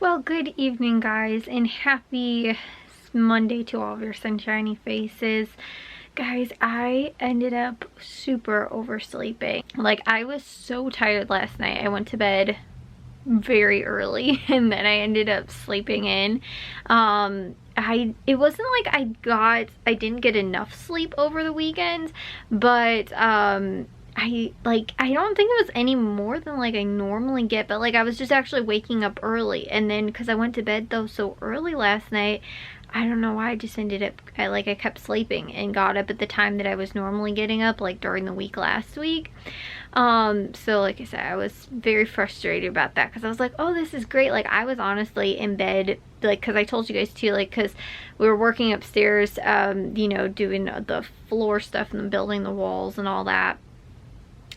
Well, good evening, guys, and happy Monday to all of your sunshiny faces. Guys, I ended up super oversleeping. Like, I was so tired last night. I went to bed very early and then I ended up sleeping in. It wasn't like I didn't get enough sleep over the weekend, but I don't think it was any more than like I normally get, but like I was just actually waking up early, and then because I went to bed though so early last night, I don't know why, I just ended up, I kept sleeping and got up at the time that I was normally getting up, like during the week last week. So like I said, I was very frustrated about that because I was like, oh, this is great. Like, I was honestly in bed, like, because I told you guys too, like, because we were working upstairs, you know, doing the floor stuff and building the walls and all that.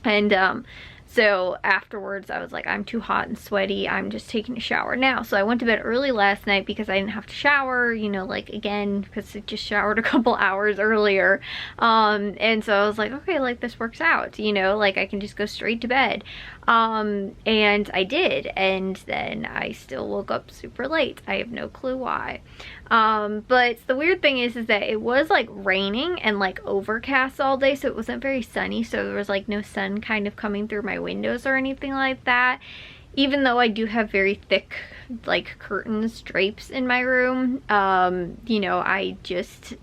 And so afterwards I was like, I'm too hot and sweaty, I'm just taking a shower now. So I went to bed early last night because I didn't have to shower, you know, like, again, because I just showered a couple hours earlier. And so I was like, okay, like, this works out, you know, like I can just go straight to bed. And I did, and then I still woke up super late. I have no clue why. But the weird thing is that it was like raining and like overcast all day, so it wasn't very sunny, so there was like no sun kind of coming through my windows or anything like that. Even though I do have very thick like curtains, drapes in my room, you know, I just,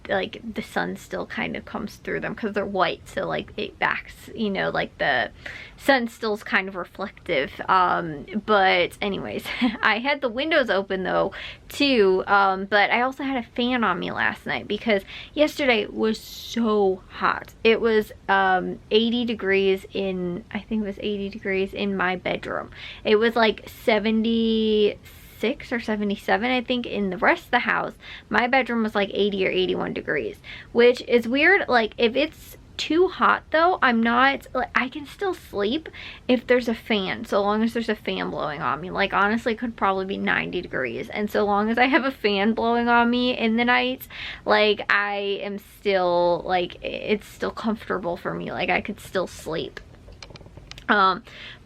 like, the sun still kind of comes through them because they're white, so like it backs, you know, like the sun still's kind of reflective. But anyways, I had the windows open though too, but I also had a fan on me last night because yesterday was so hot. It was 80 degrees in, I think it was 80 degrees in my bedroom. It was like 76 or 77, I think, in the rest of the house. My bedroom was like 80 or 81 degrees, which is weird. Like, if it's too hot though, I'm not, like, I can still sleep if there's a fan, so long as there's a fan blowing on me. Like, honestly, it could probably be 90 degrees, and so long as I have a fan blowing on me in the night, like, I am still, like, it's still comfortable for me. Like, I could still sleep.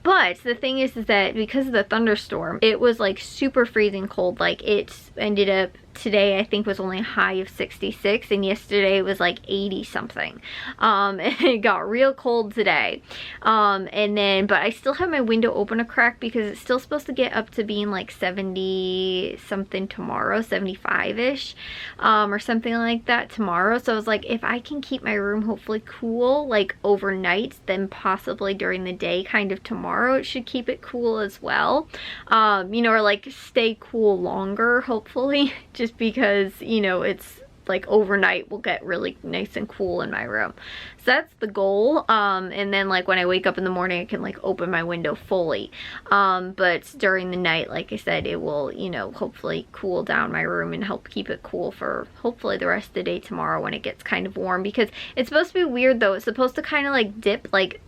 But the thing is that because of the thunderstorm, it was like super freezing cold. Like, it ended up today, I think, was only a high of 66, and yesterday it was like 80 something. And it got real cold today. And then, but I still have my window open a crack because it's still supposed to get up to being like 70 something tomorrow, 75-ish, or something like that tomorrow. So I was like, if I can keep my room hopefully cool, like overnight, then possibly during the day kind of tomorrow, it should keep it cool as well. You know, or like stay cool longer, hopefully, just because, you know, it's like overnight will get really nice and cool in my room. So that's the goal. And then, like, when I wake up in the morning, I can like open my window fully. But during the night, like I said, it will, you know, hopefully cool down my room and help keep it cool for hopefully the rest of the day tomorrow when it gets kind of warm. Because it's supposed to be weird though, it's supposed to kind of like dip like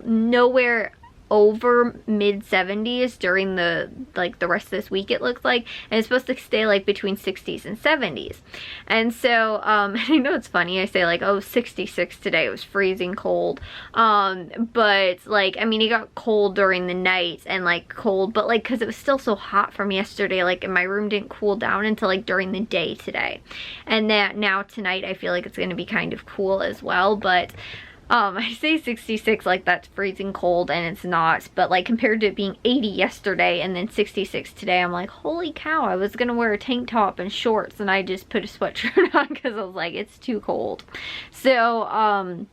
nowhere over mid 70s during the rest of this week, it looks like, and it's supposed to stay like between 60s and 70s. And so I know it's funny, I say like, oh, 66 today, it was freezing cold, but like, I mean, it got cold during the night and like cold, but like, because it was still so hot from yesterday, like, and my room didn't cool down until like during the day today. And that now tonight I feel like it's going to be kind of cool as well. But I say 66 like that's freezing cold, and it's not, but like compared to it being 80 yesterday and then 66 today, I'm like, holy cow, I was gonna wear a tank top and shorts and I just put a sweatshirt on because I was like, it's too cold. So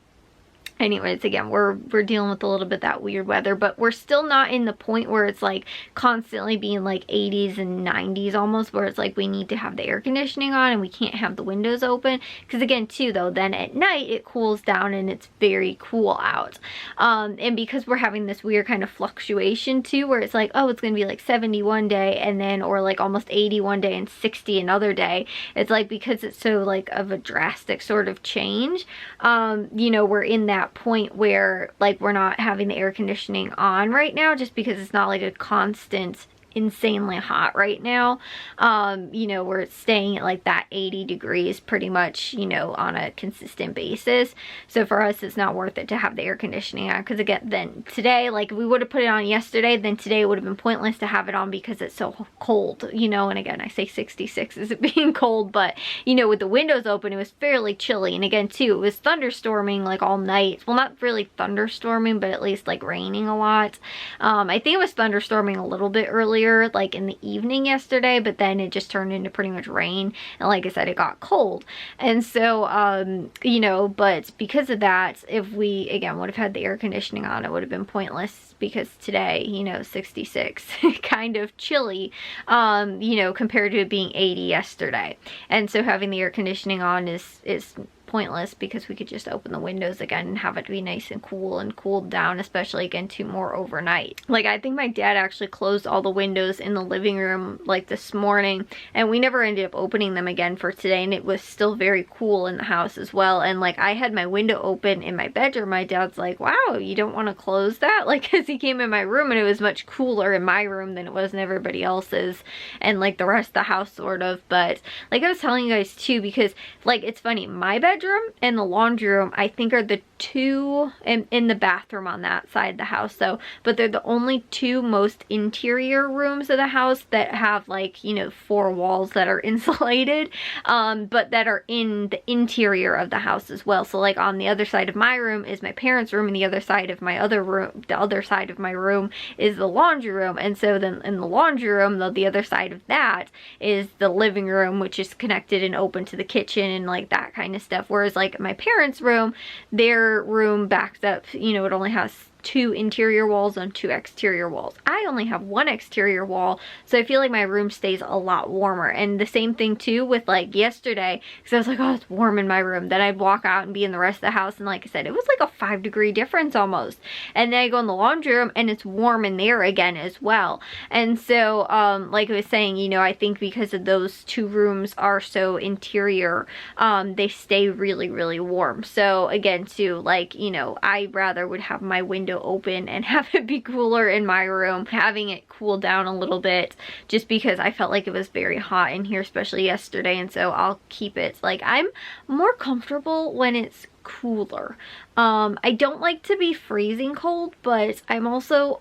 anyways, again, we're dealing with a little bit that weird weather, but we're still not in the point where it's like constantly being like 80s and 90s almost, where it's like we need to have the air conditioning on and we can't have the windows open. Because again, too, though, then at night it cools down and it's very cool out. And because we're having this weird kind of fluctuation too, where it's like, oh, it's gonna be like 70 one day and then, or like almost 80 one day and 60 another day. It's like, because it's so like of a drastic sort of change, you know, we're in that point where like we're not having the air conditioning on right now, just because it's not like a constant insanely hot right now. You know, we're staying at like that 80 degrees pretty much, you know, on a consistent basis. So for us, it's not worth it to have the air conditioning on, because again, then today, like if we would have put it on yesterday, then today it would have been pointless to have it on because it's so cold, you know. And again, I say 66 is it being cold, but you know, with the windows open, it was fairly chilly. And again, too, it was thunderstorming like all night. Well, not really thunderstorming, but at least like raining a lot. I think it was thunderstorming a little bit earlier, like in the evening yesterday, but then it just turned into pretty much rain, and like I said, it got cold. And so you know, but because of that, if we again would have had the air conditioning on, it would have been pointless, because today, you know, 66 kind of chilly, you know, compared to it being 80 yesterday. And so having the air conditioning on is pointless, because we could just open the windows again and have it be nice and cool and cooled down, especially again too more overnight. Like I think my dad actually closed all the windows in the living room like this morning, and we never ended up opening them again for today, and it was still very cool in the house as well. And like I had my window open in my bedroom, my dad's like, wow, you don't want to close that? Like, because he came in my room and it was much cooler in my room than it was in everybody else's, and like the rest of the house sort of. But like I was telling you guys too, because like it's funny, my bedroom and the laundry room I think are the two, in the bathroom on that side of the house though, but they're the only two most interior rooms of the house that have like, you know, 4 walls that are insulated, but that are in the interior of the house as well. So like on the other side of my room is my parents' room, and the other side of my other room, the other side of my room is the laundry room. And so then in the laundry room, though, the other side of that is the living room, which is connected and open to the kitchen and like that kind of stuff. Whereas like my parents' room, their room backs up, you know, it only has 2 interior walls and 2 exterior walls. I only have 1 exterior wall, so I feel like my room stays a lot warmer. And the same thing too with like yesterday, because I was like, oh, it's warm in my room. Then I'd walk out and be in the rest of the house, and like I said, it was like a 5-degree difference almost. And then I go in the laundry room and it's warm in there again as well. And so like I was saying, you know, I think because of those 2 rooms are so interior, they stay really, really warm. So again too, like, you know, I rather would have my window open and have it be cooler in my room, having it cool down a little bit, just because I felt like it was very hot in here, especially yesterday. And so I'll keep it, like, I'm more comfortable when it's cooler. I don't like to be freezing cold, but I'm also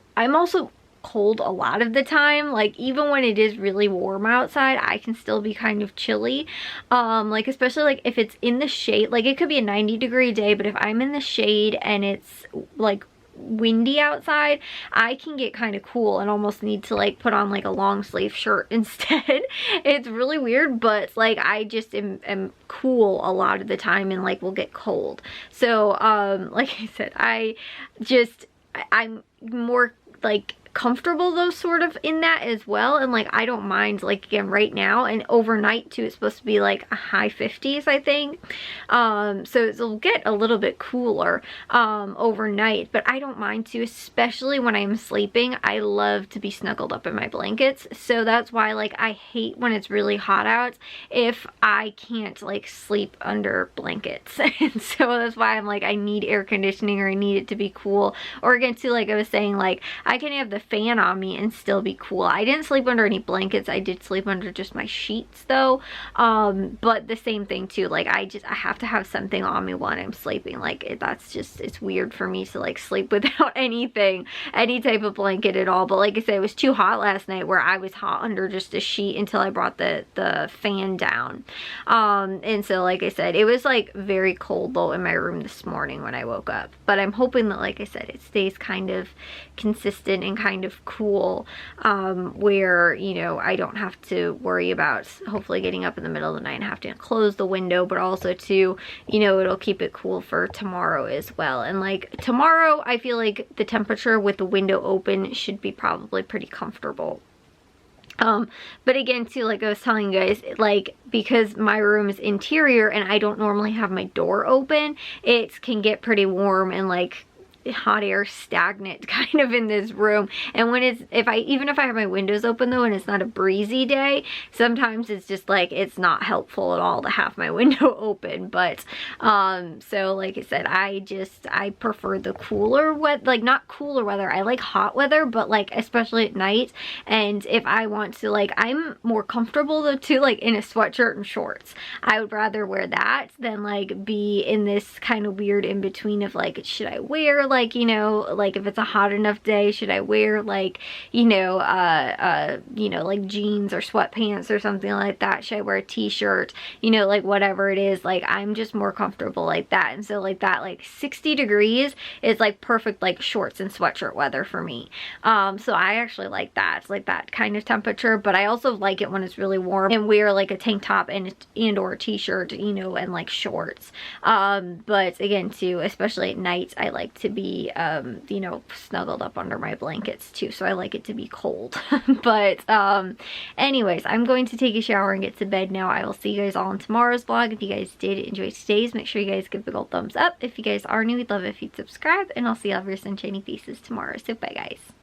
cold a lot of the time. Like even when it is really warm outside, I can still be kind of chilly, like especially like if it's in the shade. Like it could be a 90-degree day, but if I'm in the shade and it's like windy outside, I can get kind of cool and almost need to like put on like a long sleeve shirt instead. It's really weird, but like I just am cool a lot of the time and like will get cold. So like I said, I'm more like comfortable though sort of in that as well. And like I don't mind, like again right now and overnight too, it's supposed to be like a high 50s I think, so it'll get a little bit cooler overnight, but I don't mind too, especially when I'm sleeping. I love to be snuggled up in my blankets, so that's why like I hate when it's really hot out if I can't like sleep under blankets. And so that's why I'm like, I need air conditioning, or I need it to be cool. Or again too, like I was saying, like I can have the fan on me and still be cool. I didn't sleep under any blankets. I did sleep under just my sheets though, but the same thing too, like I have to have something on me when I'm sleeping. Like it's weird for me to like sleep without anything, any type of blanket at all. But like I said, it was too hot last night where I was hot under just a sheet until I brought the fan down, and so like I said, it was like very cold though in my room this morning when I woke up. But I'm hoping that, like I said, it stays kind of consistent and kind of cool, where, you know, I don't have to worry about hopefully getting up in the middle of the night and have to close the window, but also too, you know, it'll keep it cool for tomorrow as well. And like tomorrow, I feel like the temperature with the window open should be probably pretty comfortable. But again too, like I was telling you guys, like because my room is interior and I don't normally have my door open, it can get pretty warm and like hot air stagnant kind of in this room. And when it's, even if I have my windows open though and it's not a breezy day, sometimes it's just like, it's not helpful at all to have my window open. But so like I said, I prefer the cooler weather, like not cooler weather, I like hot weather, but like especially at night. And if I want to, like, I'm more comfortable though too, like in a sweatshirt and shorts. I would rather wear that than like be in this kind of weird in between of like, should I wear, like, you know, like if it's a hot enough day, should I wear like, you know, like jeans or sweatpants or something like that? Should I wear a t-shirt? You know, like whatever it is, like I'm just more comfortable like that. And so like that, like 60 degrees is like perfect, like shorts and sweatshirt weather for me. So I actually like that. It's like that kind of temperature, but I also like it when it's really warm and wear like a tank top and or a t-shirt, you know, and like shorts. But again too, especially at night, I like to be you know, snuggled up under my blankets too, so I like it to be cold. But anyways, I'm going to take a shower and get to bed now. I will see you guys all in tomorrow's vlog. If you guys did enjoy today's, make sure you guys give a big old thumbs up. If you guys are new, we'd love it if you'd subscribe, and I'll see all of your sunshiny faces tomorrow. So bye guys.